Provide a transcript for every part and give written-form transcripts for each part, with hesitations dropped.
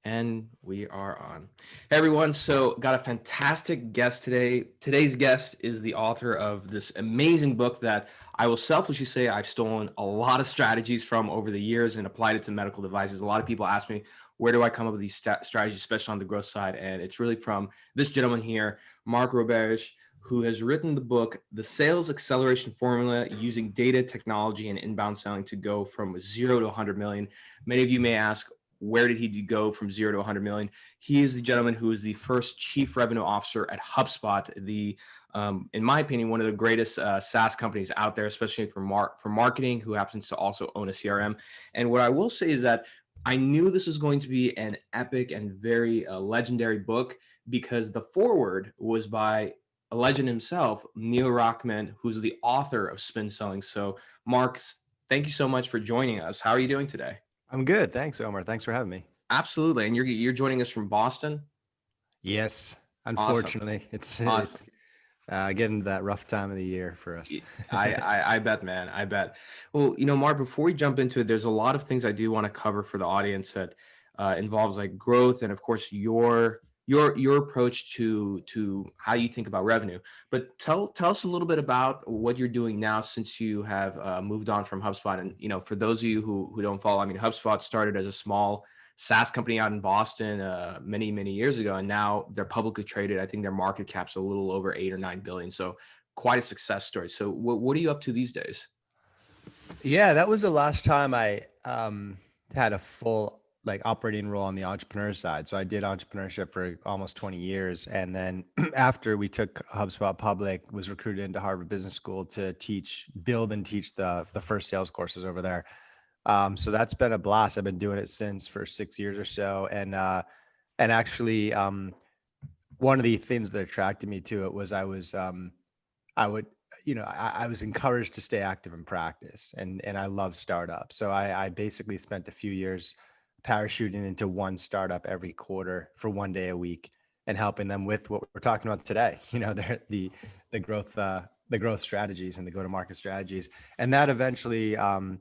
And we are on. Hey everyone, so got a fantastic guest today. Today's guest is the author of this amazing book that I will selfishly say I've stolen a lot of strategies from over the years and applied it to medical devices. A lot of people ask me, where do I come up with these strategies, especially on the growth side? And it's really from this gentleman here, Mark Roberge, who has written the book, The Sales Acceleration Formula, using data, technology, and inbound selling to go from 0 to 100 million. Many of you may ask, where did he go from 0 to 100 million? He is the gentleman who is the first chief revenue officer at Hubspot, in my opinion, one of the greatest SaaS companies out there, especially for marketing, who happens to also own a CRM. And what I will say is that I knew this was going to be an epic and very legendary book because the foreword was by a legend himself, Neil Rockman, who's the author of Spin Selling. So, Mark, thank you so much for joining us. How are you doing today? I'm good. Thanks, Omar. Thanks for having me. Absolutely. And you're joining us from Boston? Yes, Awesome. unfortunately, it's Awesome. getting to that rough time of the year for us. I bet, man. I bet. Well, Mark, before we jump into it, there's a lot of things I do want to cover for the audience that involves like growth and of course your approach to how you think about revenue. But tell us a little bit about what you're doing now since you have moved on from HubSpot. And for those of you who don't follow, I mean, HubSpot started as a small SaaS company out in Boston many years ago, and now they're publicly traded. I think their market cap's a little over 8 or 9 billion. So quite a success story. So what are you up to these days? Yeah, that was the last time I had a full like operating role on the entrepreneur side. So I did entrepreneurship for almost 20 years, and then after we took HubSpot public, was recruited into Harvard Business School to build and teach the first sales courses over there. So that's been a blast. I've been doing it since for 6 years or so, and actually, one of the things that attracted me to it was I would, I was encouraged to stay active in practice, and I love startups. So I basically spent a few years parachuting into one startup every quarter for one day a week and helping them with what we're talking about today. The growth strategies and the go to market strategies, and that eventually kind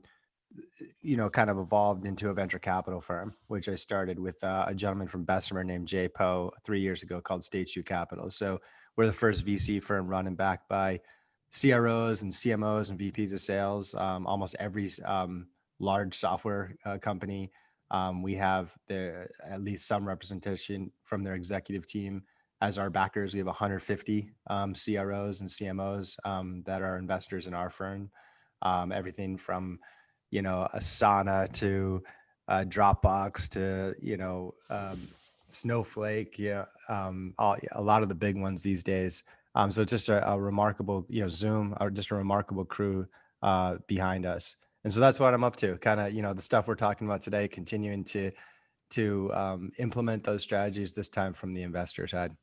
of evolved into a venture capital firm, which I started with a gentleman from Bessemer named Jay Poe 3 years ago, called Stage 2 Capital. So we're the first VC firm run and backed by CROs and CMOs and VPs of sales. Almost every large software company, we have at least some representation from their executive team as our backers. We have 150 CROs and CMOs that are investors in our firm. Everything from Asana to Dropbox to Snowflake, a lot of the big ones these days. So it's just a remarkable, Zoom, or just a remarkable crew behind us. And so that's what I'm up to. Kind of, the stuff we're talking about today, continuing to implement those strategies, this time from the investor side.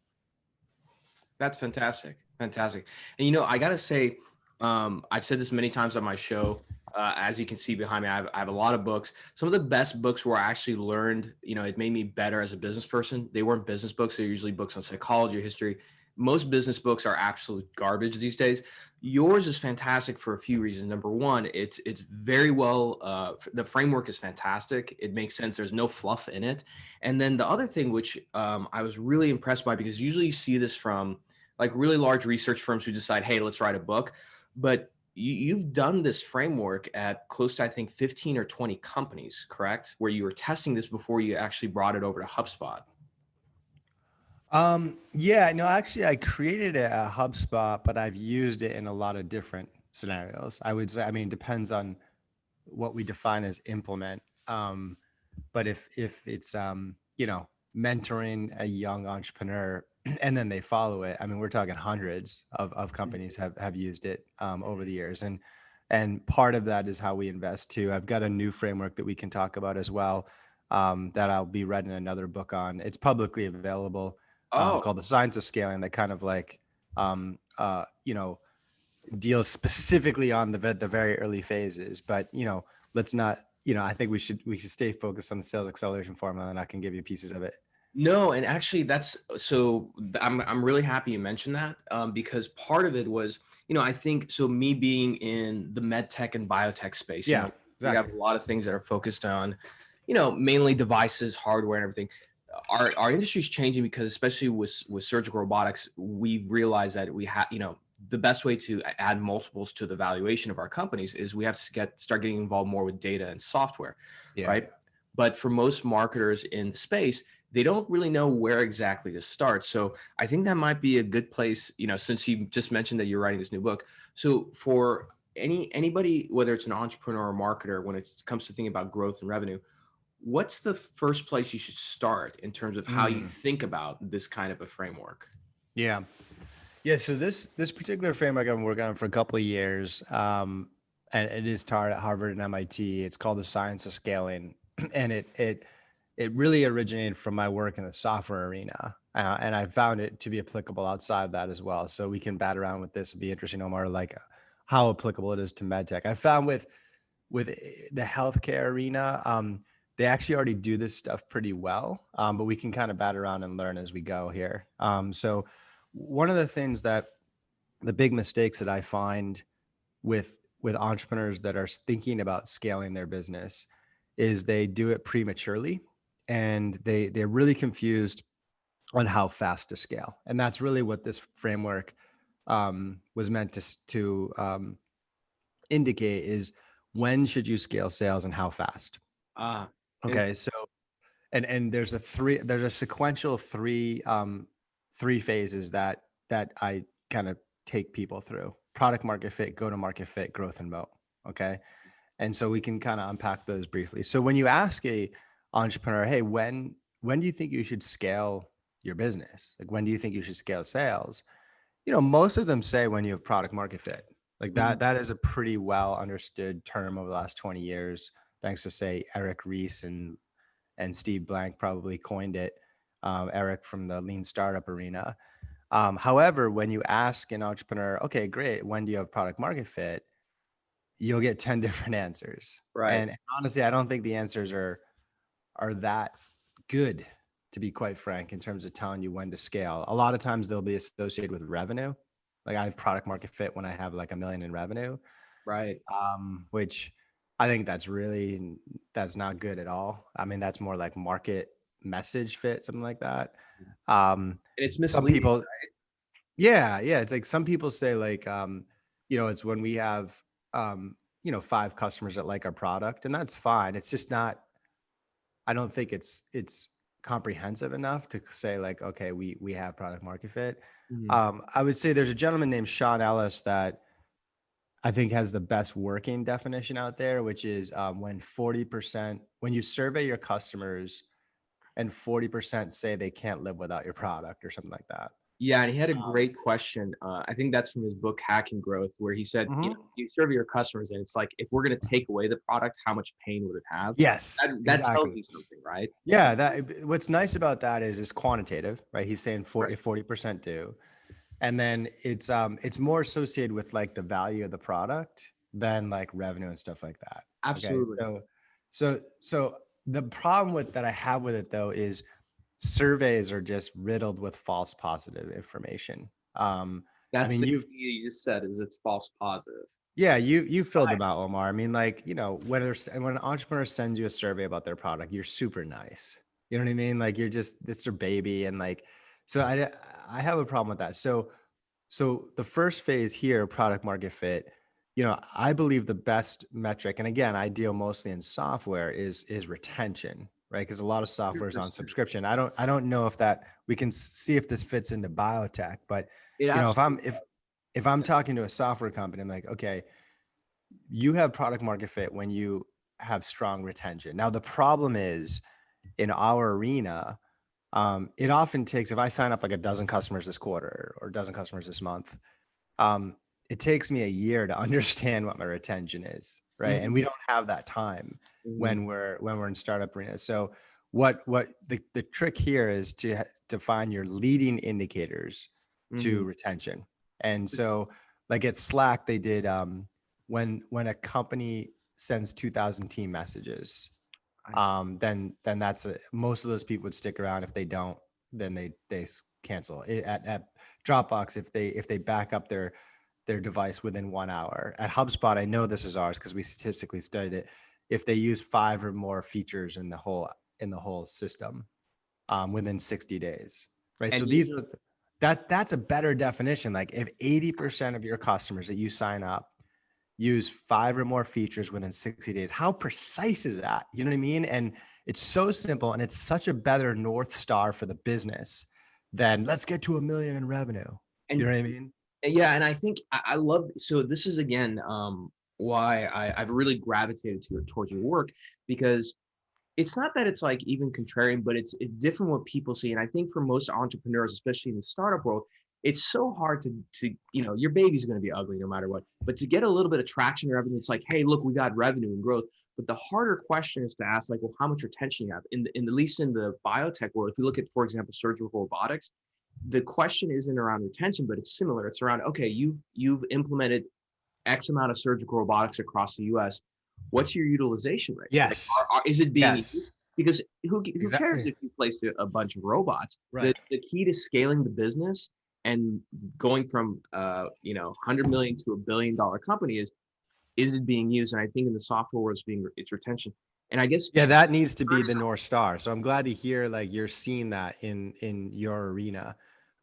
That's fantastic. Fantastic. And I gotta say, I've said this many times on my show. As you can see behind me, I have a lot of books. Some of the best books where I actually learned, it made me better as a business person. They weren't business books. They're usually books on psychology or history. Most business books are absolute garbage these days. Yours is fantastic for a few reasons. Number one, it's very well. The framework is fantastic. It makes sense. There's no fluff in it. And then the other thing, which I was really impressed by, because usually you see this from like really large research firms who decide, hey, let's write a book. But you've done this framework at close to, I think, 15 or 20 companies, correct? Where you were testing this before you actually brought it over to HubSpot. Yeah, no, actually, I created a HubSpot, but I've used it in a lot of different scenarios. I would say, I mean, it depends on what we define as implement. But if it's mentoring a young entrepreneur and then they follow it, I mean, we're talking hundreds of companies have used it over the years, and part of that is how we invest too. I've got a new framework that we can talk about as well, that I'll be writing another book on. It's publicly available, Oh, called The Science of Scaling, that kind of like um, uh, you know deals specifically on the very early phases. But let's not. I think we should stay focused on the sales acceleration formula, and I can give you pieces of it. no, and actually that's so I'm really happy you mentioned that, because part of it was, I think so me being in the med tech and biotech space, Yeah, we have exactly. a lot of things that are focused on, mainly devices, hardware, and everything. Our industry is changing because, especially with surgical robotics, we've realized that we have, the best way to add multiples to the valuation of our companies is we have to start getting involved more with data and software, Yeah. right? But for most marketers in the space, they don't really know where exactly to start. So I think that might be a good place, since you just mentioned that you're writing this new book. So for anybody, whether it's an entrepreneur or marketer, when it comes to thinking about growth and revenue, what's the first place you should start in terms of how you Mm, think about this kind of a framework? yeah. Yeah. So this particular framework I've been working on for a couple of years, and it is taught at Harvard and MIT. It's called the science of scaling, and it really originated from my work in the software arena, and I found it to be applicable outside of that as well. So we can bat around with this. It'd be interesting, Omar, like how applicable it is to medtech. I found with the healthcare arena, they actually already do this stuff pretty well, but we can kind of bat around and learn as we go here. So one of the things that the big mistakes that I find with entrepreneurs that are thinking about scaling their business is they do it prematurely, and they're really confused on how fast to scale. And that's really what this framework was meant to indicate is when should you scale sales and how fast. Ah, Okay, so and there's a sequential three phases that I kind of take people through: product market fit, go to market fit, growth and moat. Okay, and so we can kind of unpack those briefly. So when you ask a entrepreneur, hey, when do you think you should scale your business? Like, when do you think you should scale sales? Most of them say when you have product market fit. Like mhm. that is a pretty well understood term over the last 20 years. Thanks to, say, Eric Ries and Steve Blank probably coined it. Eric from the lean startup arena. However, when you ask an entrepreneur, okay, great, when do you have product market fit? You'll get 10 different answers. Right. And honestly, I don't think the answers are that good, to be quite frank, in terms of telling you when to scale. A lot of times they'll be associated with revenue. Like, I have product market fit when I have like 1 million in revenue, Right. which I think that's not good at all. I mean, that's more like market message fit, something like that. And Um, it's some misleading. people, yeah, yeah. It's like some people say like, it's when we have, 5 customers that like our product, and that's fine. It's just not. I don't think it's comprehensive enough to say like, okay, we have product market fit. Mhm. I would say there's a gentleman named Sean Ellis that I think has the best working definition out there, which is when you survey your customers and 40% say they can't live without your product or something like that. Yeah, and he had a great question. I think that's from his book Hacking Growth, where he said, Mhm. you survey your customers, and it's like, if we're going to take away the product, how much pain would it have? Yes, That tells exactly. you something, right? Yeah, that what's nice about that is it's quantitative, right? He's saying Right. 40% do. And then it's more associated with like the value of the product than like revenue and stuff like that. Okay. Absolutely. So the problem with that I have with it though is surveys are just riddled with false positive information. I That's mean, the key you just said, is it's false positive. yeah, you filled them out, Bias. Omar. I mean, like, when an entrepreneur sends you a survey about their product, you're super nice. You know what I mean? Like, it's their baby, and like, so I have a problem with that. So the first phase here, product market fit, I believe the best metric, and again, I deal mostly in software, is retention, right? Because a lot of software is on 100%. subscription. I don't know if that we can see if this fits into biotech, but It if I'm absolutely if I'm talking to a software company, I'm like, okay, you have product market fit when you have strong retention. Now the problem is in our arena, it often takes, if I sign up like a dozen customers this quarter or a dozen customers this month, um, it takes me a year to understand what my retention is, right? And Mhm, we don't have that time mhm, when we're in startup arena. So what the trick here is to find your leading indicators to mhm. retention. And so, like at Slack, they did, when a company sends 2,000 team messages, I see. then most of those people would stick around. If they don't, then they cancel it. At Dropbox, if they back up their device within 1 hour. At HubSpot, I know this is ours because we statistically studied it. if they use 5 or more features in the whole system within 60 days, right? So And these are that's a better definition. Like if 80% of your customers that you sign up use 5 or more features within 60 days, how precise is that? You know what I mean? And it's so simple, and it's such a better North Star for the business than let's get to 1 million in revenue. You and know what I mean? yeah, and I think I love, so this is again why I've really gravitated towards your work, because it's not that it's like even contrarian, but it's different what people see. And I think for most entrepreneurs, especially in the startup world, it's so hard to your baby's going to be ugly no matter what. But to get a little bit of traction or revenue, it's like, hey, look, we got revenue and growth. But the harder question is to ask, like, well, how much retention you have at least in the biotech world. If you look at, for example, surgical robotics, the question isn't around retention, but it's similar. It's around, okay, you've implemented X amount of surgical robotics across the U.S. What's your utilization rate? Like, Yes. is it being used? Yes. Because who cares Exactly. if you place a bunch of robots? The Right. the key to scaling the business and going from 100 million to $1 billion company is it being used? And I think in the software world, it's retention. And I guess Yeah, that needs to be Churn the is, North Star. So I'm glad to hear like you're seeing that in your arena,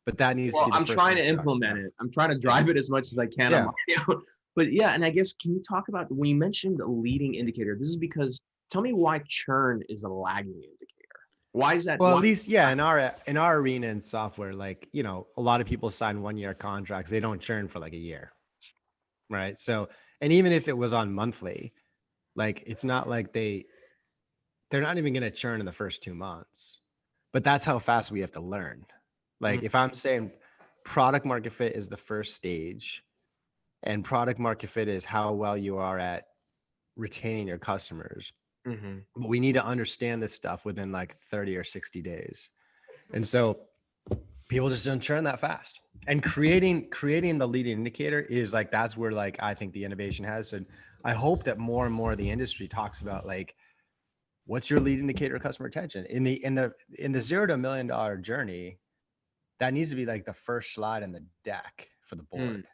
but that needs to well, be the I'm first trying North to Star. implement Yeah. it. I'm trying to Yeah. drive it as much as I can on Yeah. my own. But yeah, and I guess, can you talk about when you mentioned a leading indicator? This is because, tell me why churn is a lagging indicator. Why is that? Well, at Why? least, yeah, in our arena in software, like, a lot of people sign 1-year contracts. They don't churn for like a year, right? So, and even if it was on monthly, like it's not like they're not even going to churn in the first 2 months. But that's how fast we have to learn. Like if I'm saying product market fit is the first stage, and product market fit is how well you are at retaining your customers. Mm-hmm. But we need to understand this stuff within like 30 or 60 days. And so people just don't churn that fast. And creating the leading indicator is like, that's where like I think the innovation has. And I hope that more and more of the industry talks about like, what's your lead indicator of customer retention in the $0 to $1 million journey. That needs to be like the first slide in the deck for the board.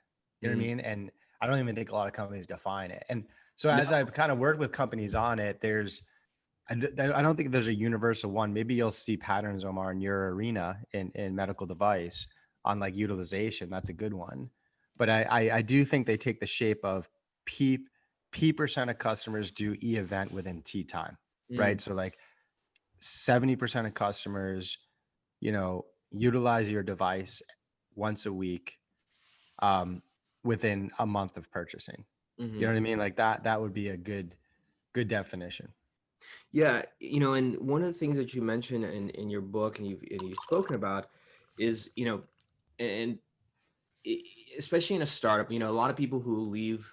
You know what I mean? And I don't even think a lot of companies define it. And so No. as I've kind of worked with companies on it, I don't think there's a universal one. Maybe you'll see patterns, Omar, in your arena in medical device on like utilization. That's a good one. But I do think they take the shape of P% of customers do event within T time, right? So like 70% of customers, utilize your device once a week within a month of purchasing. You know what I mean? Like that would be a good definition. Yeah, and one of the things that you mentioned in your book, and you've spoken about, is and especially in a startup, a lot of people who leave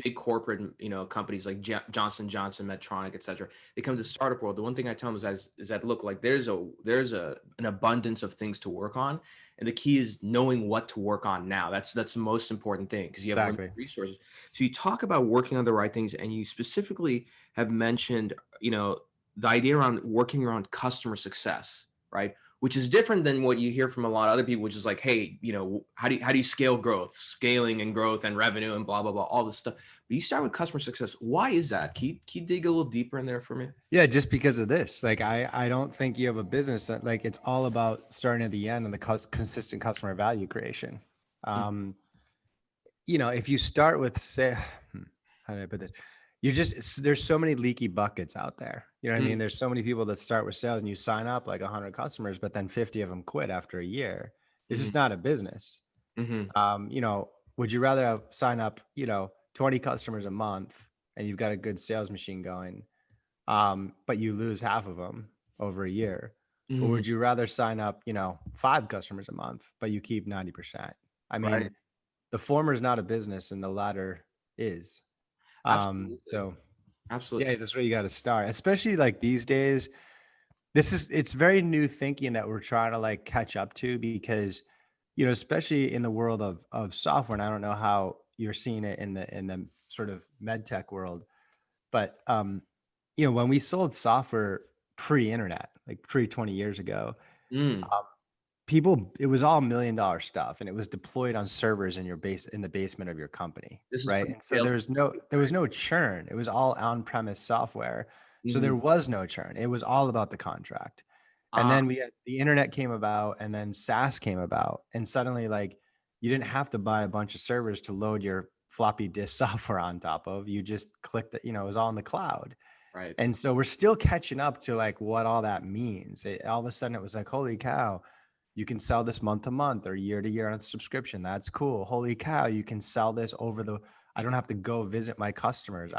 big corporate, companies like Johnson Johnson, Medtronic, etc. They come to the startup world. The one thing I tell them is that look, like there's an abundance of things to work on, and the key is knowing what to work on now. That's the most important thing, because you have limited Exactly. resources. So you talk about working on the right things, and you specifically have mentioned, the idea around working around customer success, right? Which is different than what you hear from a lot of other people, which is like, hey, how do you scale growth, scaling and growth and revenue and blah blah blah, all this stuff. But you start with customer success. Why is that? Can you dig a little deeper in there for me? Yeah, just because of this. Like I don't think you have a business that like it's all about starting at the end and the consistent customer value creation. Um, if you start with say, how do I put this? There's so many leaky buckets out there. You know what I mean? Mm-hmm. There's so many people that start with sales and you sign up like 100 customers, but then 50 of them quit after a year. This is not a business. Mm-hmm. Would you rather sign up, 20 customers a month and you've got a good sales machine going, but you lose half of them over a year? Or Mm-hmm. would you rather sign up, 5 customers a month, but you keep 90%? I Right. mean, the former is not a business and the latter is. Absolutely. So Absolutely. yeah, that's where you got to start, especially like these days. It's very new thinking that we're trying to like catch up to because, especially in the world of software, and I don't know how you're seeing it in the sort of med tech world, but when we sold software pre-internet, like pre 20 years ago, Mm. people, it was all $1 million stuff, and it was deployed on servers in in the basement of your company, This is right? pretty And so scaled. there was no churn. It was all on-premise software. So Mhm. there was no churn. It was all about the contract. And Ah, then we had the internet came about, and then SaaS came about, and suddenly like you didn't have to buy a bunch of servers to load your floppy disk software on top of. You just clicked it, it was all in the cloud. right. And so we're still catching up to like what all that means. All of a sudden it was like, holy cow, you can sell this month to month or year to year on a subscription. That's cool. Holy cow, you can sell this I don't have to go visit my customers.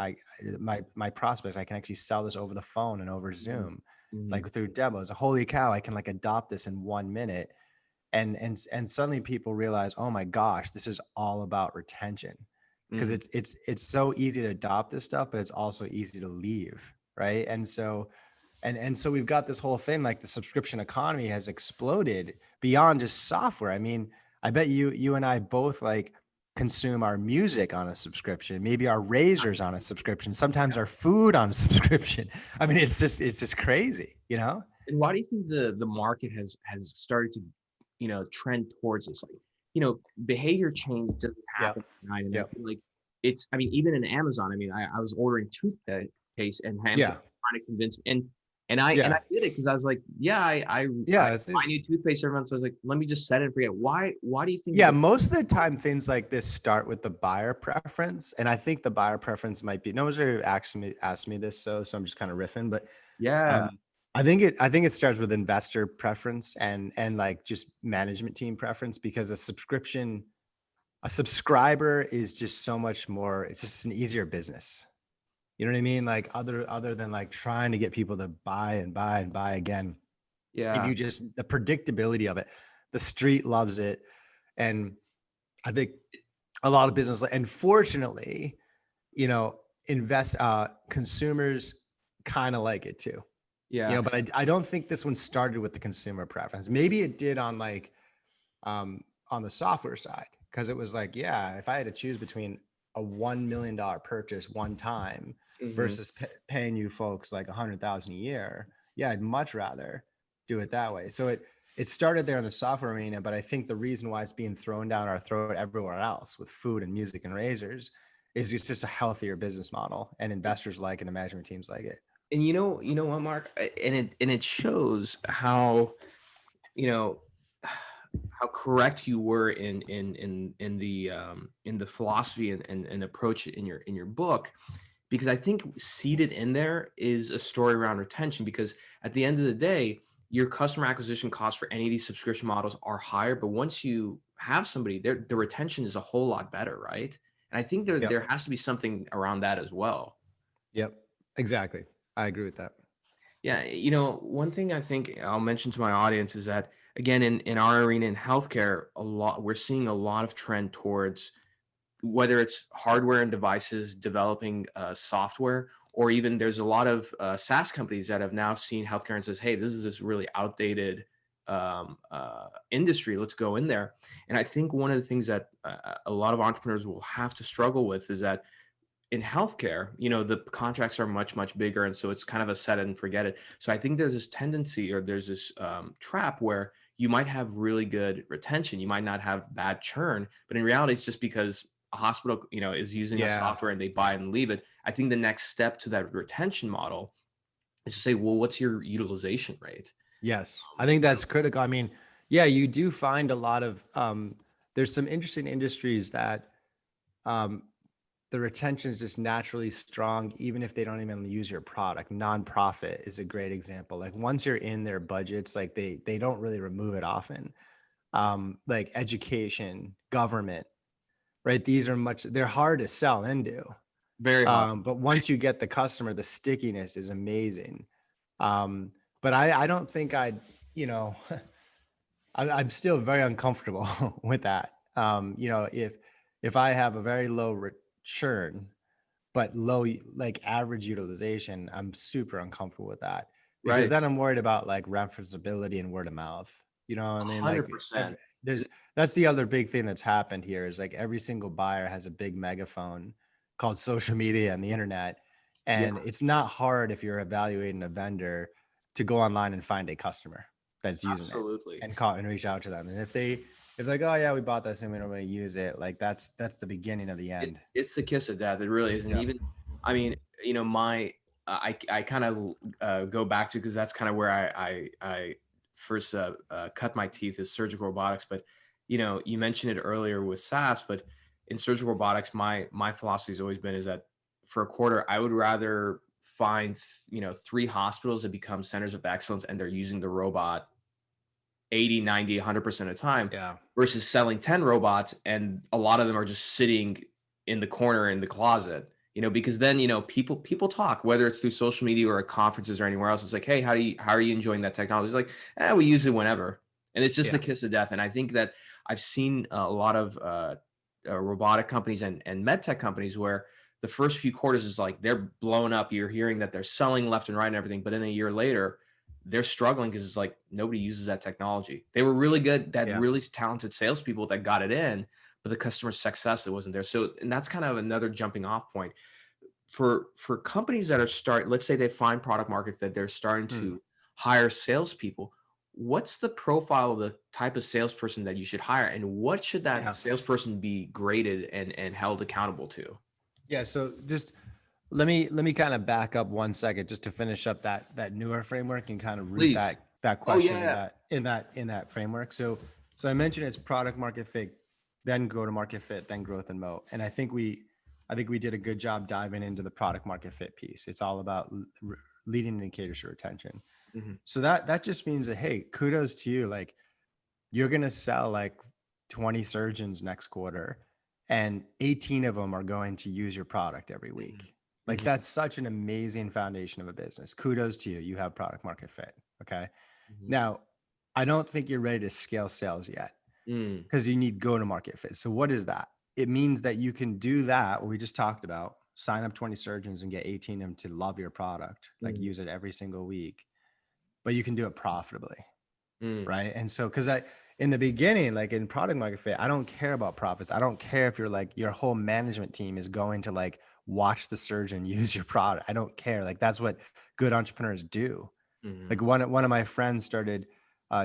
My prospects, I can actually sell this over the phone and over Mhm. Zoom, Mhm. like through demos. Holy cow, I can like adopt this in 1 minute. And suddenly people realize, oh my gosh, this is all about retention, because Mhm. it's so easy to adopt this stuff, but it's also easy to leave, right? And so we've got this whole thing, like the subscription economy has exploded beyond just software. I mean, I bet you and I both like consume our music on a subscription, maybe our razors on a subscription, sometimes our food on a subscription. I mean, it's just crazy, you know? And why do you think the market has started to, trend towards this? Like, behavior change doesn't Yeah. happen overnight, and I Yeah. feel like I mean, even in Amazon, I mean, I was ordering toothpaste, and Amazon Yeah. trying to convince, and I Yeah. did it because I was like, yeah, I Yeah. buy new toothpaste every month, so I was like, let me just set it and forget. Why do you think Yeah, the most of the time things like this start with the buyer preference, and I think the buyer preference might be no one's ever actually asked me this, so I'm just kind of riffing, but yeah, um, I think it starts with investor preference and like just management team preference, because a subscriber is just so much more. It's just an easier business. You know what I mean? Like other than like trying to get people to buy and buy and buy again. If yeah, you just the predictability of it, the street loves it, and I think a lot of business, and fortunately, you know, consumers kind of like it too, yeah, but I don't think this one started with the consumer preference. Maybe it did on like, on the software side. Cause it was like, yeah, if I had to choose between a $1 million purchase one time hmm, versus paying you folks like 100,000 a year, yeah, I'd much rather do it that way. So it started there in the software arena, but I think the reason why it's being thrown down our throat everywhere else with food and music and razors is it's just a healthier business model, and investors like it and management teams like it. and you know what, Mark, and it shows how, you know how correct you were in the philosophy and approach in your book, because I think seated in there is a story around retention, because at the end of the day, your customer acquisition costs for any of these subscription models are higher, but once you have somebody there, the retention is a whole lot better, right? And I think there Yep. there has to be something around that as well. Yep. Exactly. I agree with that. Yeah, one thing I think I'll mention to my audience is that, again, in our arena in healthcare, we're seeing a lot of trend towards, whether it's hardware and devices developing software, or even there's a lot of SaaS companies that have now seen healthcare and says, hey, this is this really outdated industry. Let's go in there. And I think one of the things that a lot of entrepreneurs will have to struggle with is that in healthcare, the contracts are much, much bigger. And so it's kind of a set it and forget it. So I think there's this tendency, or there's this trap where you might have really good retention. You might not have bad churn, but in reality, it's just because a hospital, is using a Yeah. software and they buy it and leave it. I think the next step to that retention model is to say, well, what's your utilization rate? Yes, I think that's critical. I mean, yeah, you do find a lot of there's some interesting industries that um, the retention is just naturally strong, even if they don't even use your product. Nonprofit is a great example. Like once you're in their budgets, like they don't really remove it often. Like education, government, right? They're hard to sell into. Very hard. But once you get the customer, the stickiness is amazing. Um, but I don't think you know, I'm still very uncomfortable with that. If I have a very low churn, but like average utilization, I'm super uncomfortable with that, because Right. then I'm worried about like referenceability and word of mouth. You know what I mean? Like 100%. that's the other big thing that's happened here is like every single buyer has a big megaphone called social media and the internet. Yeah. And it's not hard if you're evaluating a vendor to go online and find a customer. that's using it Absolutely. and call and reach out to them. And if they're like, oh yeah, we bought this and we don't really use it, like that's the beginning of the end. It's the kiss of death. It really is. And Yeah. even, I mean, my, I kind of go back to, because that's kind of where I first cut my teeth, is surgical robotics. But you mentioned it earlier with SaaS, but in surgical robotics, my philosophy has always been is that for a quarter, I would rather find 3 hospitals that become centers of excellence and they're using the robot 80, 90, 100% of the time, Yeah. versus selling 10 robots and a lot of them are just sitting in the corner in the closet. Because then people talk, whether it's through social media or at conferences or anywhere else. It's like, hey, how are you enjoying that technology? It's like, we use it whenever, and it's just the Yeah. kiss of death. And I think that I've seen a lot of robotic companies and med tech companies where the first few quarters is like they're blown up. You're hearing that they're selling left and right and everything, but then a year later they're struggling because it's like nobody uses that technology. They were really good, that Yeah. really talented salespeople that got it in, but the customer success, it wasn't there. So, and that's kind of another jumping off point for companies that let's say they find product market fit, they're starting Mm. to hire salespeople. What's the profile of the type of salesperson that you should hire, and what should that Yeah. salesperson be graded and held accountable to? Yeah. So just let me kind of back up 1 second just to finish up that newer framework and kind of root Please. that Oh question yeah. in that framework. So I mentioned it's product market fit, then go to market fit, then growth and moat. And I think we did a good job diving into the product market fit piece. It's all about leading indicators for retention. Mhm. So that just means that, hey, kudos to you. Like you're gonna sell like 20 surgeons next quarter, and 18 of them are going to use your product every Mhm. week. Like Mhm. that's such an amazing foundation of a business. Kudos to you. You have product market fit. Okay. Mhm. Now, I don't think you're ready to scale sales yet Mm. because you need go to market fit. So what is that? It means that you can do that, what we just talked about, sign up 20 surgeons and get 18 of them to love your product, like Mhm. use it every single week, but you can do it profitably. Mm. Right. And so, because in the beginning, like in product market fit, I don't care about profits. I don't care if you're like your whole management team is going to like watch the surgeon use your product. I don't care. Like that's what good entrepreneurs do. Like Mhm. one of my friends started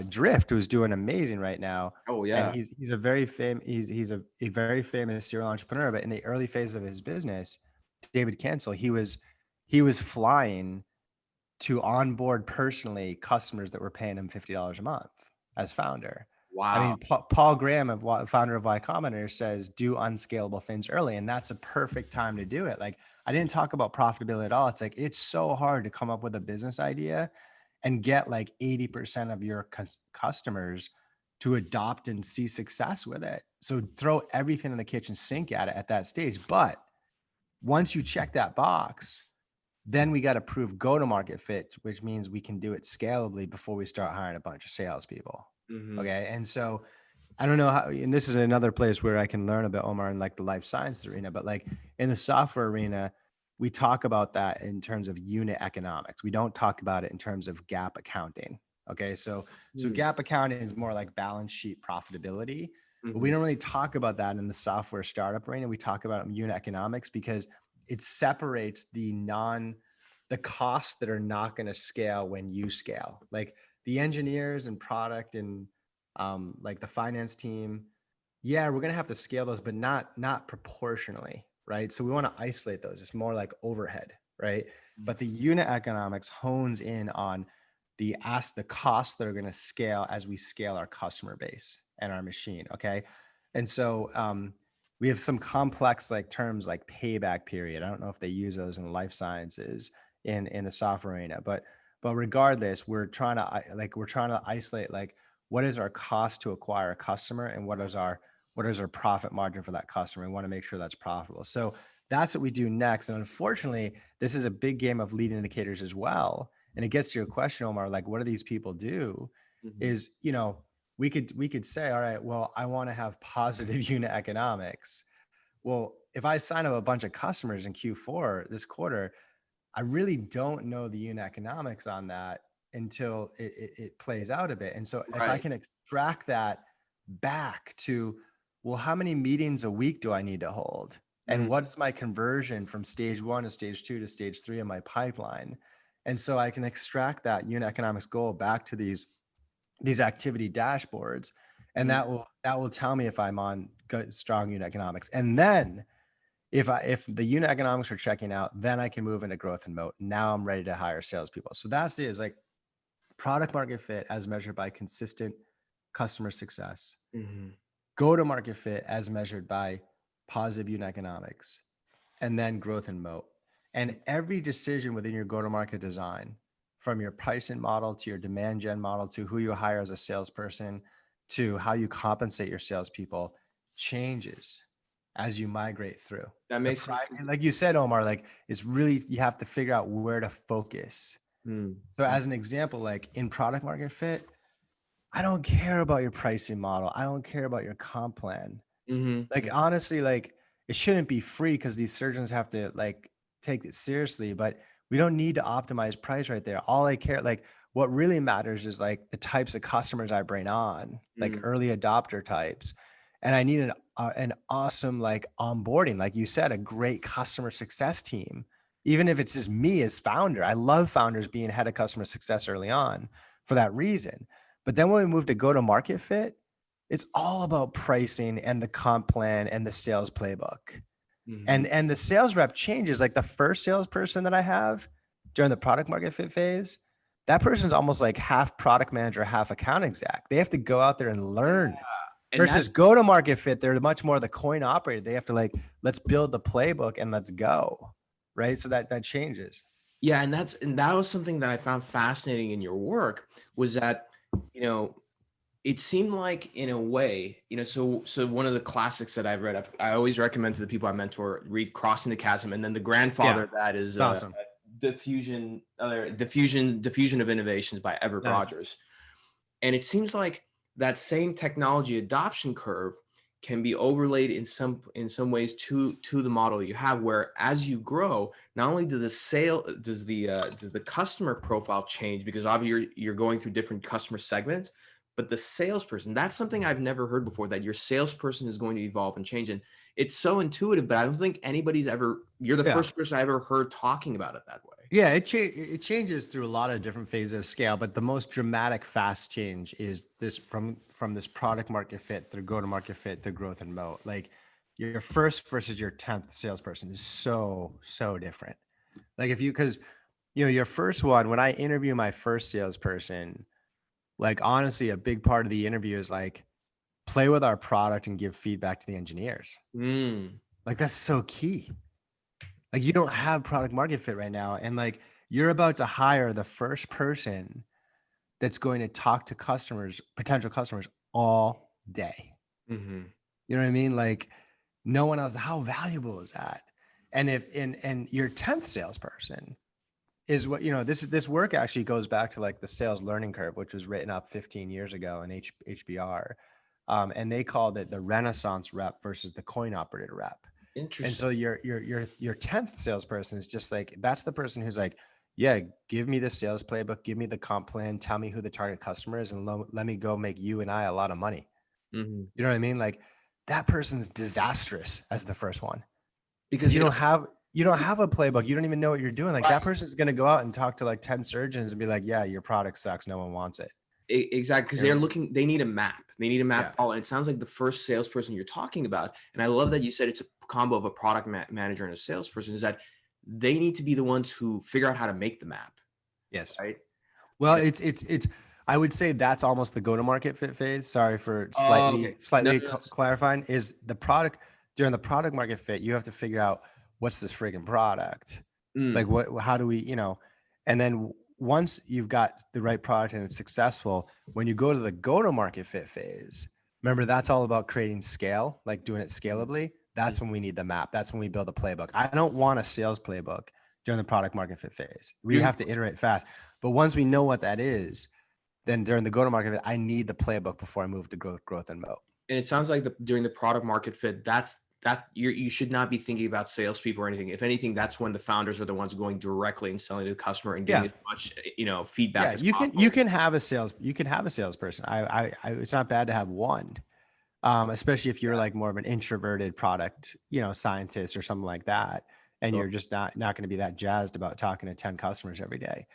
Drift, who's doing amazing right now. Oh And yeah. he's a very he's a very famous serial entrepreneur. But in the early phase of his business, David Cancel, he was flying to onboard personally customers that were paying him $50 a month as founder. I Wow. mean, Paul Graham, founder of Y Combinator, says do unscalable things early, and that's a perfect time to do it. Like I didn't talk about profitability at all. It's like it's so hard to come up with a business idea and get like 80% of your customers to adopt and see success with it. So throw everything in the kitchen sink at it at that stage. But once you check that box, then we got to prove go to market fit, which means we can do it scalably before we start hiring a bunch of salespeople. Mhm. Okay. And so I don't know how, and this is another place where I can learn a bit, Omar, in like the life science arena, but like in the software arena, we talk about that in terms of unit economics. We don't talk about it in terms of gap accounting. Okay. So Mm. gap accounting is more like balance sheet profitability, but we Mhm. don't really talk about that in the software startup arena. We talk about unit economics because it separates the costs that are not going to scale when you scale, like the engineers and product and like the finance team. Yeah, we're going to have to scale those, but not proportionally, right? So we want to isolate those. It's more like overhead, right? Mm. But the unit economics hones in on the costs that are going to scale as we scale our customer base and our machine. Okay. And so we have some complex like terms like payback period. I don't know if they use those in life sciences in the software arena, but regardless, we're trying to isolate like what is our cost to acquire a customer and what is our profit margin for that customer. We want to make sure that's profitable. So that's what we do next. And unfortunately, this is a big game of lead indicators as well. And it gets to your question, Omar, like what do these people do? Mhm. Is, we could say, all right, well, I want to have positive unit economics. Well, if I sign up a bunch of customers in Q4 this quarter, I really don't know the unit economics on that until it plays out a bit. And so if I Right. can extract that back to, well, how many meetings a week do I need to hold? And Mhm. what's my conversion from stage 1 to stage 2 to stage 3 of my pipeline? And so I can extract that unit economics goal back to these these activity dashboards, and that will tell me if I'm on good, strong unit economics. And then if the unit economics are checking out, then I can move into growth and moat. Now I'm ready to hire salespeople. So that's it. Is like product market fit as measured by consistent customer success, Mhm. go to market fit as measured by positive unit economics, and then growth and moat. And every decision within your go to market design, from your pricing model to your demand gen model to who you hire as a salesperson to how you compensate your salespeople, changes as you migrate through. That The makes sense. pri- like you said, Omar, like it's really, you have to figure out where to focus. Mm. So as an example, like in product market fit, I don't care about your pricing model. I don't care about your comp plan. Mhm. Like honestly, like it shouldn't be free because these surgeons have to like take it seriously, but we don't need to optimize price right there. All I care, like what really matters is like the types of customers I bring on, like Mm. early adopter types. And I need an awesome like onboarding, like you said, a great customer success team. Even if it's just me as founder, I love founders being head of customer success early on for that reason. But then when we move to go to market fit, it's all about pricing and the comp plan and the sales playbook. Mhm. And the sales rep changes. Like the first salesperson that I have during the product market fit phase, that person's almost like half product manager, half account exec. They have to go out there and Yeah. learn. And Versus that's go to market fit, they're much more the coin operator. They have to like, let's build the playbook and let's go. Right. So that changes. Yeah, and that was something that I found fascinating in your work was that, you know, it seemed like in a way, so one of the classics that I've read, I always recommend to the people I mentor, read Crossing the Chasm, and then the grandfather Yeah. of that is Awesome. Diffusion of Innovations by Everett Nice. Rogers. And it seems like that same technology adoption curve can be overlaid in some ways to the model you have, where as you grow, not only does the customer profile change because obviously you're going through different customer segments, but the salesperson, that's something I've never heard before, that your salesperson is going to evolve and change. And it's so intuitive, but I don't think you're the Yeah. first person I ever heard talking about it that way. Yeah, it changes through a lot of different phases of scale, but the most dramatic fast change is this from this product market fit through go to market fit to growth and moat. Like your first versus your 10th salesperson is so different. Like if you because your first one, when I interview my first salesperson, like honestly, a big part of the interview is like play with our product and give feedback to the engineers. Mm. Like that's so key. Like you don't have product market fit right now. And like you're about to hire the first person that's going to talk to customers, potential customers all day. Hmm. You know what I mean? Like no one else, how valuable is that? And if and your 10th salesperson is what, this work actually goes back to like the sales learning curve, which was written up 15 years ago in HBR. And they called it the Renaissance rep versus the coin operator rep. And Interesting. so your 10th salesperson is just like, that's the person who's like, yeah, give me the sales playbook, give me the comp plan, tell me who the target customer is, and let me go make you and I a lot of money. Hmm. You know what I mean? Like that person's disastrous as the first one because Because you don't have a playbook. You don't even know what you're doing. Like right. that person's going to go out and talk to like 10 surgeons and be like, yeah, your product sucks. No one wants it. Exactly, because You know what I mean? they need a map. They need a map Yeah. to follow. And it sounds like the first salesperson you're talking about, and I love that you said it's a combo of a product manager and a salesperson, is that they need to be the ones who figure out how to make the map, Yes. right? Well, it's I would say that's almost the go-to-market fit phase. Sorry for Oh, okay. No, no, no. clarifying. Is the product during the product market fit, you have to figure out what's this friggin' product? Like Mm, how do we, and then once you've got the right product and it's successful, when you go to the go-to-market fit phase, remember that's all about creating scale, like doing it mm, scalably. mm, That's when we need the map. That's when we build a playbook. I don't want a sales playbook during the product market fit phase. We doing have to iterate fast. But once we know what that is, then during the go-to-market, I need the playbook before I move to growth and moat. and it sounds like during the product market fit, you should not be thinking about salespeople or anything. If anything, that's when the founders are the ones going directly and selling to the customer and getting Yeah, as much feedback yeah. as You possible. can have a salesperson. It's not bad to have one, especially if you're Yeah, like more of an introverted product, scientist or something like that, and so you're just not going to be that jazzed about talking to 10 customers every day.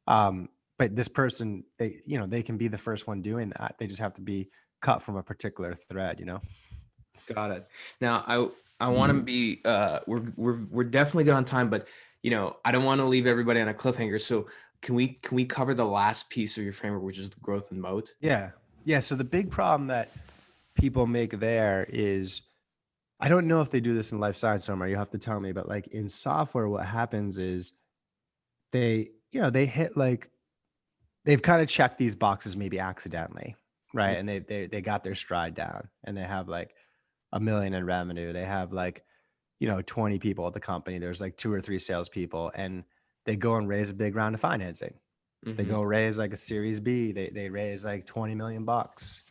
Um, but this person, they can be the first one doing that. They just have to be cut from a particular thread, Got it. Now, I want to be we're definitely good on time, but I don't want to leave everybody on a cliffhanger. So can we cover the last piece of your framework, which is the growth and moat? Yeah. Yeah. So the big problem that people make there is, I don't know if they do this in life science somewhere. You have to tell me, but like in software, what happens is they hit like, they've kind of checked these boxes maybe accidentally, right? And they got their stride down, and they have like 1 million in revenue. They have like 20 people at the company. There's like 2 or 3 salespeople, and they go and raise a big round of financing. They go raise like a Series B. They raise like 20 million bucks,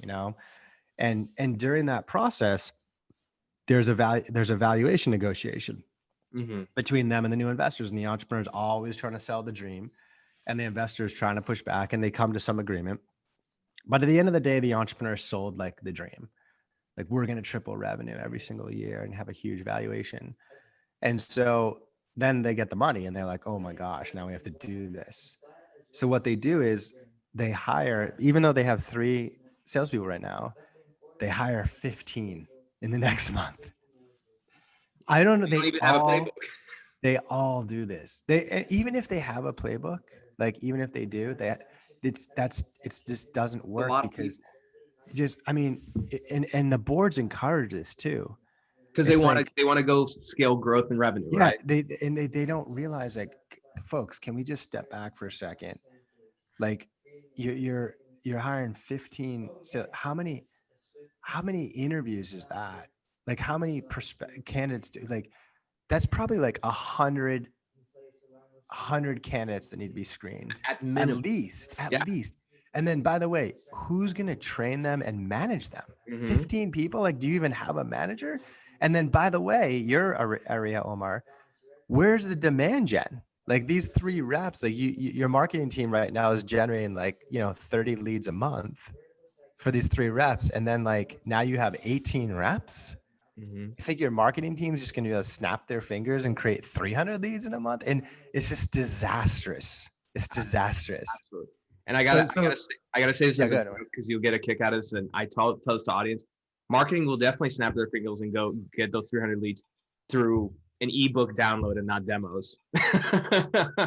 and during that process, there's a valuation negotiation between them and the new investors, and the entrepreneur's always trying to sell the dream, and the investors trying to push back, and they come to some agreement. But at the end of the day, the entrepreneur sold like the dream, like we're going to triple revenue every single year and have a huge valuation. And so then they get the money, and they're like, oh my gosh, now we have to do this. So what they do is they hire, even though they have 3 salespeople right now, they hire 15 in the next month. I don't know. You don't even have a playbook. They all do this. Even if they have a playbook, like even if they do, it's just doesn't work, because and the boards encourage this too, Because they want to go scale growth and revenue, right? They don't realize, like, folks, can we just step back for a second? Like, you're hiring 15. So how many interviews is that? Like, how many candidates do, like, that's probably like 100 candidates that need to be screened At minimum. At least. And then, by the way, who's going to train them and manage them? 15 people. Like, do you even have a manager? And then, by the way, your area, Omar, where's the demand gen? Like, these 3 reps, like your marketing team right now is generating like 30 leads a month for these 3 reps, and then like now you have 18 reps. You think your marketing team is just going to be able to snap their fingers and create 300 leads in a month? And it's just disastrous. It's disastrous. Absolutely. And I gotta say this because you'll get a kick out of this. And I tell this to the audience: marketing will definitely snap their fingers and go get those 300 leads through an ebook download and not demos.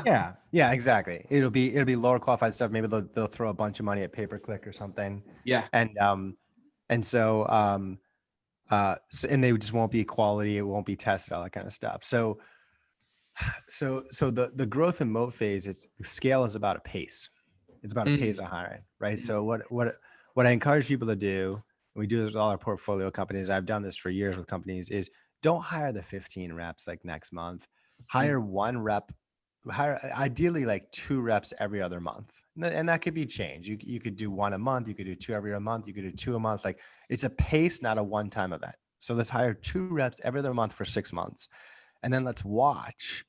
Yeah, exactly. It'll be lower qualified stuff. Maybe they'll throw a bunch of money at pay-per-click or something. Yeah. And they just won't be quality. It won't be tested, all that kind of stuff. So the growth and moat phase, scale is about a pace. It's about a pace of hiring, right? So what I encourage people to do, and we do this with all our portfolio companies, I've done this for years with companies, is don't hire the 15 reps like next month. Hire 1 rep, hire ideally like 2 reps every other month. And that could be changed. You could do 1 a month, you could do 2 every other month, you could do 2 a month. Like, it's a pace, not a one-time event. So let's hire 2 reps every other month for 6 months. And then let's watch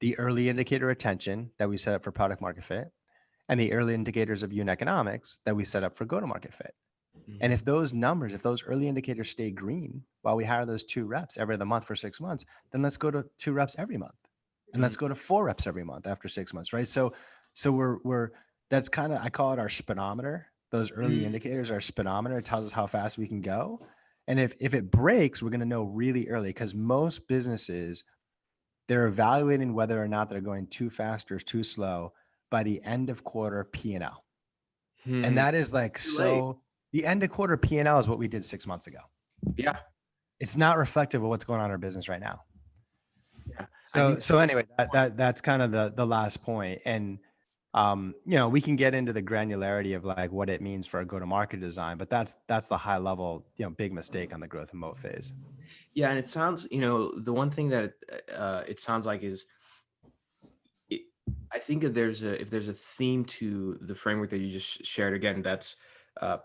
the early indicator retention that we set up for product market fit, and the early indicators of unit economics that we set up for go-to-market fit. And if those early indicators stay green while we hire those 2 reps every other month for 6 months, then let's go to 2 reps every month, and let's go to 4 reps every month after 6 months, right? So that's kind of, I call it our speedometer. Those early indicators, our speedometer, tells us how fast we can go. And if it breaks, we're going to know really early, because most businesses, they're evaluating whether or not they're going too fast or too slow by the end of quarter P&L. And that is like, so the end of quarter P&L is what we did 6 months ago. Yeah. It's not reflective of what's going on in our business right now. Yeah. So anyway, that's kind of the last point. And, we can get into the granularity of like what it means for a go-to-market design, but that's the high level, big mistake on the growth and moat phase. Yeah. And it sounds, the one thing that it sounds like is, I think if there's a theme to the framework that you just shared, again, that's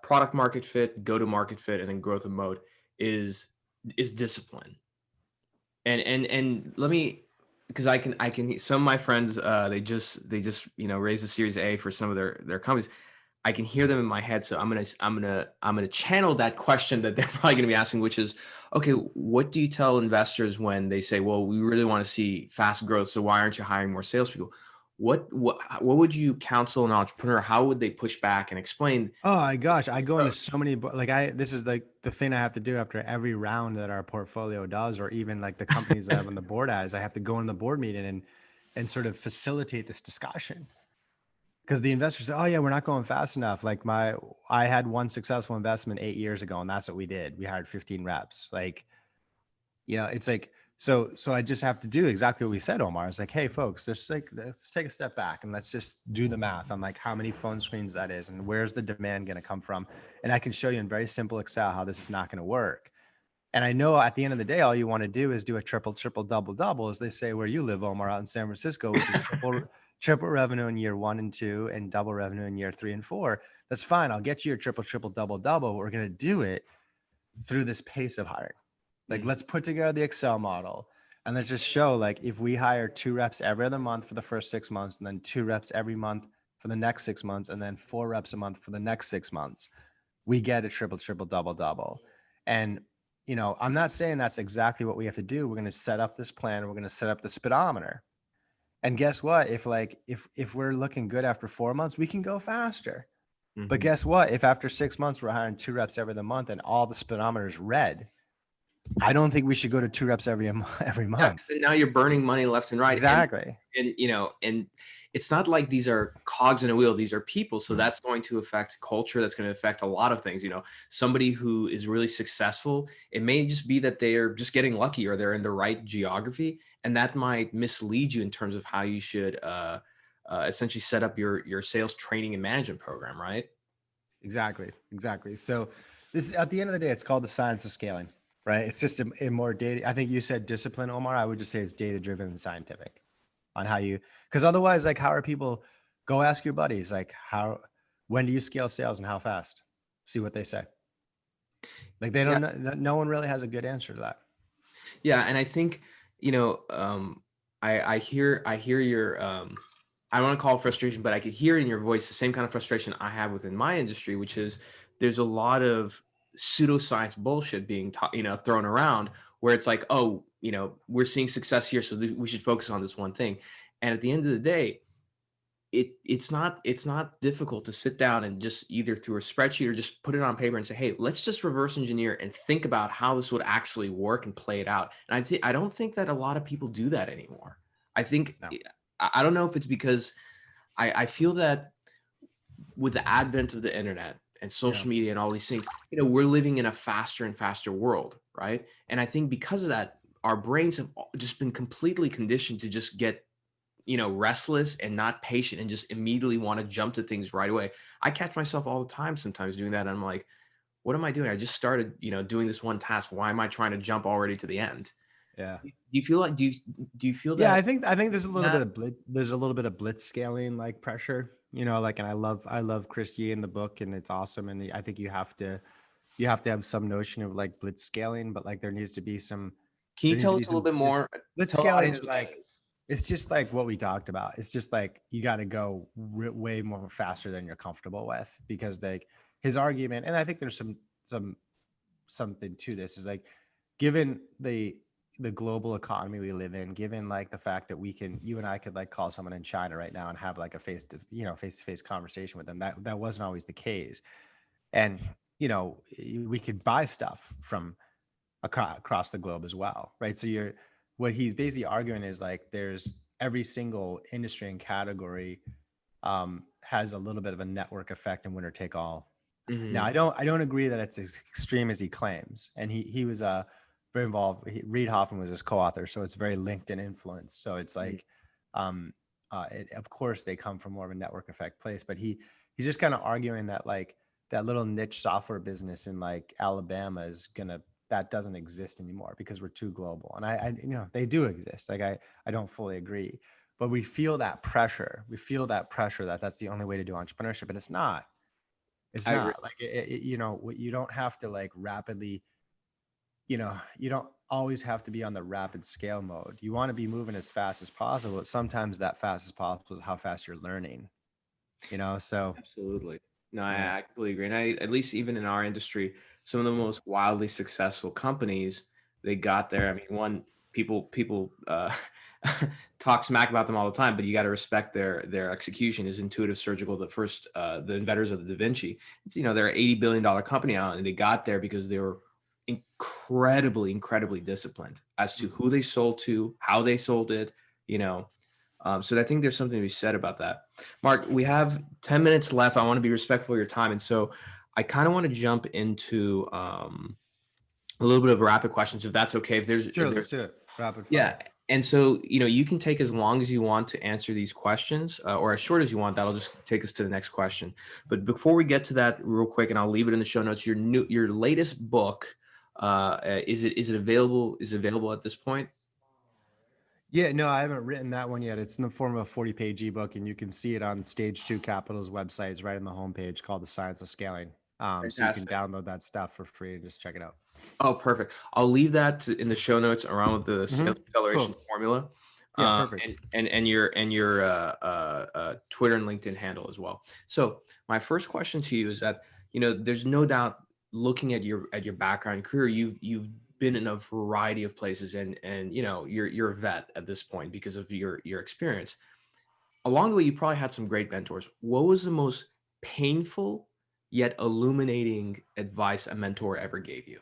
product market fit, go to market fit, and then growth and moat is discipline. And let me, because I can some of my friends, they just raise a Series A for some of their companies. I can hear them in my head, so I'm gonna channel that question that they're probably gonna be asking, which is, okay, what do you tell investors when they say, well, we really want to see fast growth, so why aren't you hiring more salespeople? what would you counsel an entrepreneur? How would they push back and explain Oh my this gosh, I go into approach? so many this is like the thing I have to do after every round that our portfolio does, or even like the companies that I'm on the board as. I have to go in the board meeting and sort of facilitate this discussion. Because the investors say, "Oh yeah, we're not going fast enough." Like I had one successful investment 8 years ago, and that's what we did. We hired 15 reps. Like, it's like so I just have to do exactly what we said, Omar. It's like, hey folks, just like let's take a step back and let's just do the math on like how many phone screens that is and where's the demand going to come from. And I can show you in very simple Excel how this is not going to work. And I know at the end of the day, all you want to do is do a triple, triple, double, double, as they say where you live, Omar, out in San Francisco, which is triple revenue in year 1 and 2 and double revenue in year 3 and 4. That's fine. I'll get you your triple, triple, double, double. We're going to do it through this pace of hiring. Like, let's put together the Excel model and let's just show, like, if we hire 2 reps every other month for the first 6 months, and then 2 reps every month for the next 6 months, and then 4 reps a month for the next 6 months, we get a triple, triple, double, double. And, I'm not saying that's exactly what we have to do. We're going to set up this plan. We're going to set up the speedometer. And guess what? If we're looking good after 4 months, we can go faster. But guess what? If after 6 months, we're hiring 2 reps every other month and all the speedometer is red, I don't think we should go to 2 reps every Yeah, month. 'cause now you're burning money left and right, Exactly. and it's not like these are cogs in a wheel. These are people, so that's going to affect culture. That's going to affect a lot of things. Somebody who is really successful, it may just be that they are just getting lucky or they're in the right geography, and that might mislead you in terms of how you should essentially set up your sales training and management program, right? Exactly. So this, at the end of the day, it's called the science of scaling, right? It's just a more data. I think you said discipline, Omar. I would just say it's data driven and scientific on how you, because otherwise, like, how are people, go ask your buddies, like, when do you scale sales and how fast? See what they say. Like, they Yeah, don't know, no one really has a good answer to that. yeah, and I think I hear your I don't want to call it frustration, but I could hear in your voice the same kind of frustration I have within my industry, which is there's a lot of pseudoscience bullshit being thrown around where it's like, oh, we're seeing success here, so we should focus on this one thing. And at the end of the day, it's not difficult to sit down and just either through a spreadsheet or just put it on paper and say, hey, let's just reverse engineer and think about how this would actually work and play it out. And I don't think that a lot of people do that anymore. I think No. I don't know if it's because I feel that with the advent of the internet and Yeah. social media and all these things, we're living in a faster and faster world, right? And I think because of that, our brains have just been completely conditioned to just get restless and not patient and just immediately want to jump to things right away. I catch myself all the time sometimes doing that. And I'm like, what am I doing? I just started, doing this one task. Why am I trying to jump already to the end? Yeah. Do you feel like do you feel Yeah, that I think there's a little bit that of blitz scaling like pressure, like, and I love Chris Yee in the book, and it's awesome. And I think you have to have some notion of like blitz scaling, but like can you there needs tell to us be a little some bit just more? blitz Tell the scaling audience is what that like, is. it's just like what we talked about. It's just like you got to go way more faster than you're comfortable with, because like his argument, and I think there's some something to this, is like, given the global economy we live in, given like the fact that you and I could like call someone in China right now and have like a face-to-face conversation with them. That wasn't always the case. And we could buy stuff from across the globe as well, right? So what he's basically arguing is like, there's every single industry and category has a little bit of a network effect and winner take all. Now, Mhm. I don't agree that it's as extreme as he claims. And he was very involved. Reid Hoffman was his co-author, so it's very LinkedIn influence. So it's Mhm. like, of course, they come from more of a network effect place. But he's just kind of arguing that like that little niche software business in like Alabama that doesn't exist anymore because we're too global. And they do exist. Like I don't fully agree, but we feel that pressure. We feel that pressure that that's the only way to do entrepreneurship, and it's not. It's I agree. not like you don't have to like rapidly, you don't always have to be on the rapid scale mode. You want to be moving as fast as possible, but sometimes that fast as possible is how fast you're learning, so Absolutely. No, yeah. I completely agree. And at least even in our industry, some of the most wildly successful companies, they got there. I mean, one people talk smack about them all the time, but you got to respect their execution is Intuitive Surgical, the first the inventors of the Da Vinci. It's, they're an $80 billion company now, and they got there because they were incredibly disciplined as to who they sold to, how they sold it, you know. So I think there's something to be said about that. Mark, we have 10 minutes left. I want to be respectful of your time. And so I kind of want to jump into a little bit of rapid questions, if that's okay. If Sure, there's let's do it. Rapid yeah. fire. And so, you can take as long as you want to answer these questions, or as short as you want. That'll just take us to the next question. But before we get to that, real quick, and I'll leave it in the show notes. Your latest book, is it available? Is it available at this point? Yeah, no, I haven't written that one yet. It's in the form of a 40-page ebook, and you can see it on Stage 2 Capital's website. It's right on the homepage, called The Science of Scaling. So you can Fantastic. download that stuff for free and just check it out. Oh, perfect. I'll leave that in the show notes around with the sales acceleration Cool. formula, Yeah, perfect. and your Twitter and LinkedIn handle as well. So my first question to you is that, there's no doubt, looking at your background and career, you've been in a variety of places, and you're a vet at this point because of your experience. Along the way, you probably had some great mentors. What was the most painful yet illuminating advice a mentor ever gave you?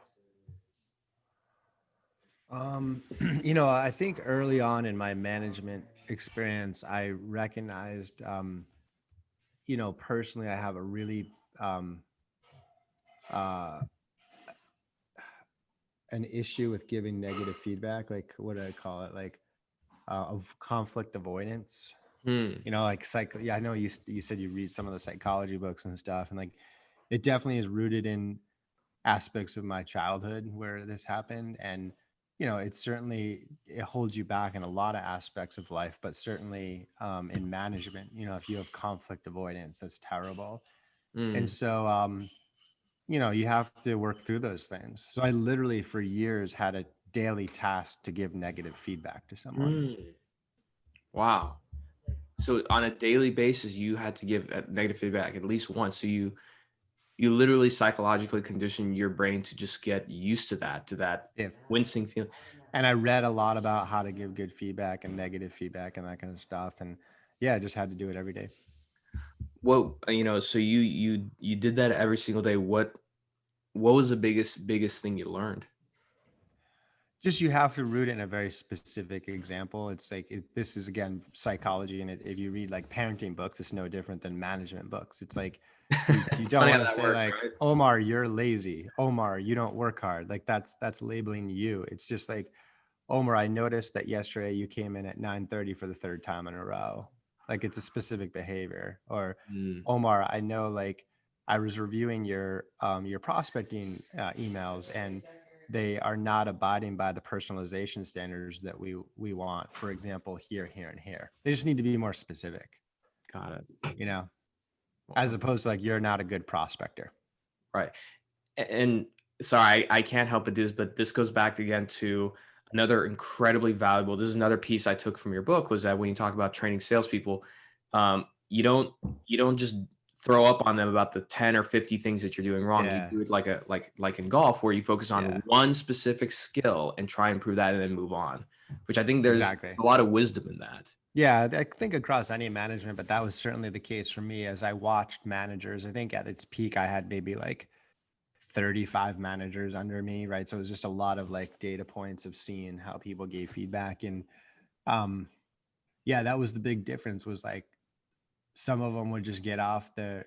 I think early on in my management experience, I recognized, personally, I have a really uh, an issue with giving negative feedback. Like, what do I call it? Like, of conflict avoidance. Hmm. Like yeah, I know you said you read some of the psychology books and stuff, and like, it definitely is rooted in aspects of my childhood where this happened. And it holds you back in a lot of aspects of life, but certainly in management, if you have conflict avoidance, that's terrible. And Hmm. so you have to work through those things. So I literally for years had a daily task to give negative feedback to someone. Hmm. Wow. So on a daily basis, you had to give negative feedback at least once. So you literally psychologically condition your brain to just get used to that Yeah. wincing feeling. And I read a lot about how to give good feedback and negative feedback and that kind of stuff. And yeah, I just had to do it every day. What so you did that every single day. What was the biggest thing you learned? Just you have to root it in a very specific example. It's like this is again psychology, and if you read like parenting books, it's no different than management books. It's like you It's don't funny how want to that say works, like, right? Omar, you're lazy. Omar, you don't work hard. Like that's labeling you. It's just like, Omar, I noticed that yesterday you came in at 9:30 for the third time in a row. Like it's a specific behavior. Or Mm, Omar, I know like I was reviewing your prospecting emails, and they are not abiding by the personalization standards that we want. For example, here, here, and here. They just need to be more specific, got it. you know, as Wow. opposed to like you're not a good prospector. Right. And sorry, I can't help but do this, but this goes back again to another incredibly valuable. This is another piece I took from your book, was that when you talk about training salespeople, um, you don't you don't just throw up on them about the 10 or 50 things that you're doing wrong. You Yeah, do it like in golf, where you focus on yeah, one specific skill and try and improve that and then move on. Which I think there's exactly. a lot of wisdom in that. Yeah, I think across any management, but that was certainly the case for me as I watched managers. I think at its peak, I had maybe like 35 managers under me, right? So it was just a lot of like data points of seeing how people gave feedback. And um, yeah, that was the big difference, was like some of them would just get off the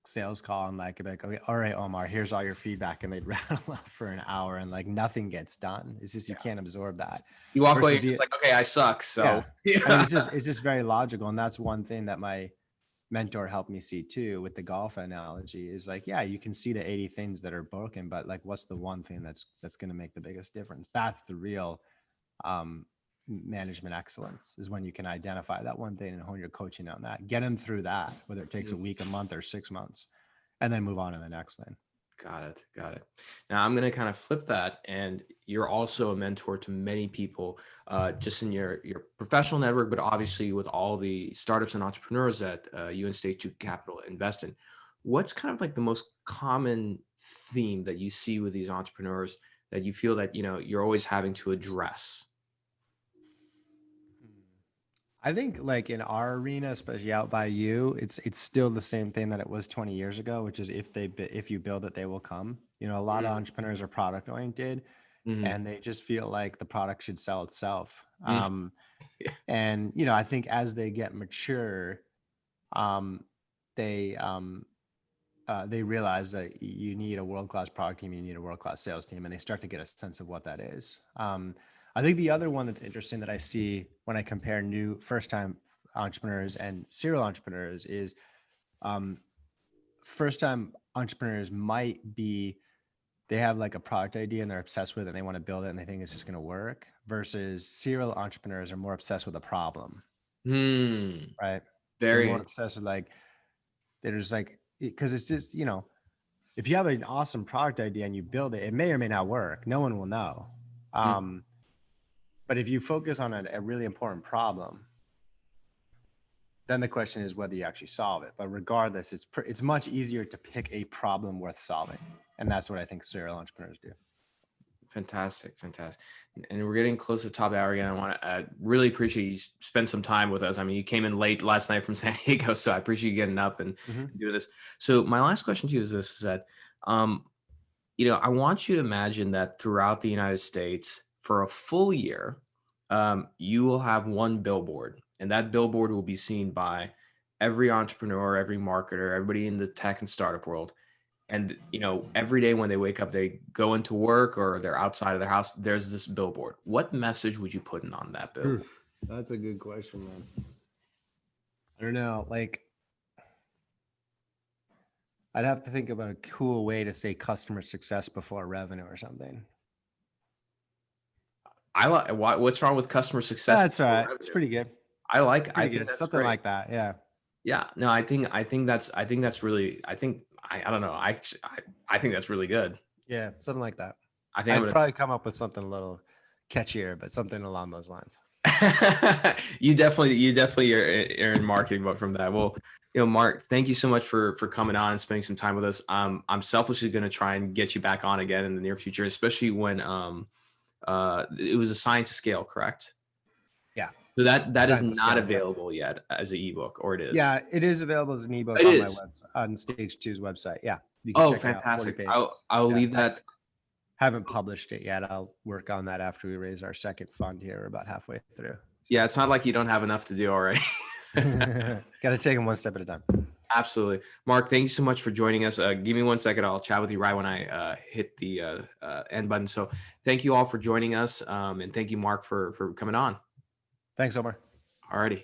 sales call and like be like, okay, all right, Omar, here's all your feedback. And they'd rattle off for an hour and like nothing gets done. It's just, you Yeah. can't absorb that You walk away, versus you're just the, like, okay, I suck. So yeah. I mean, yeah. it's just very logical. And that's one thing that my mentor helped me see too with the golf analogy, is like, yeah, you can see the 80 things that are broken, but like, what's the one thing that's going to make the biggest difference? That's the real um, management excellence, is when you can identify that one thing and hone your coaching on that, get them through that, whether it takes a week, a month, or 6 months, and then move on to the next thing. Got it. Got it. Now I'm going to kind of flip that, and you're also a mentor to many people, just in your professional network, but obviously with all the startups and entrepreneurs that you and State 2 Capital invest in. What's kind of like the most common theme that you see with these entrepreneurs that you feel that you're always having to address? I think like in our arena, especially out by you, it's still the same thing that it was 20 years ago, which is if you build it, they will come. You know, a lot of entrepreneurs are product oriented Mm-hmm. and they just feel like the product should sell itself. Mm-hmm. And you know, I think as they get mature, um, they they realize that you need a world-class product team, you need a world-class sales team, and they start to get a sense of what that is. I think the other one that's interesting that I see when I compare new first-time entrepreneurs and serial entrepreneurs is um, first-time entrepreneurs might be they have like a product idea and they're obsessed with it and they want to build it and they think it's just going to work versus serial entrepreneurs are more obsessed with a problem, Hmm. right? They're Very more obsessed with like there's like because it's just you know if you have an awesome product idea and you build it, it may or may not work. No one will know. interesting. Um, but if you focus on a really important problem, then the question is whether you actually solve it. But regardless, it's much easier to pick a problem worth solving, and that's what I think serial entrepreneurs do. Fantastic, fantastic. And we're getting close to the top hour again. I want to really appreciate you spend some time with us. I mean, you came in late last night from San Diego, so I appreciate you getting up and doing this. So my last question to you is this: is that, um, I want you to imagine that throughout the United States for a full year, you will have one billboard, and that billboard will be seen by every entrepreneur, every marketer, everybody in the tech and startup world. And every day when they wake up, they go into work or they're outside of their house, there's this billboard. What message would you put in on that billboard? That's a good question, man. I don't know. Like, I'd have to think about a cool way to say customer success before revenue or something. I like what's wrong with customer success That's all before right. It's revenue? pretty good. I Pretty think good. that's Something great. like that. Yeah. Yeah, no, I think that's really, I don't know. I think that's really good. Yeah. Something like that. I think I'm I'd gonna probably come up with something a little catchier, but something along those lines. you definitely are in marketing, but from that, well, Mark, thank you so much for coming on and spending some time with us. I'm selfishly going to try and get you back on again in the near future, especially when it was a science to scale, correct? Yeah. So that is Science to not scale. Yeah. available yet as an ebook, or it is? Yeah, it is available as an ebook It on my is. on Stage Two's website. Yeah, you can Oh, check it out. 40 fantastic. pages. I'll Yeah, leave I that. just haven't published it yet. I'll work on that after we raise our second fund here. We're about halfway through. Yeah, it's not like you don't have enough to do already. Got to take them one step at a time. Absolutely. Mark, thank you so much for joining us. Give me 1 second. I'll chat with you right when I hit the end button. So thank you all for joining us. And thank you, Mark, for coming on. Thanks, Omar. Alrighty.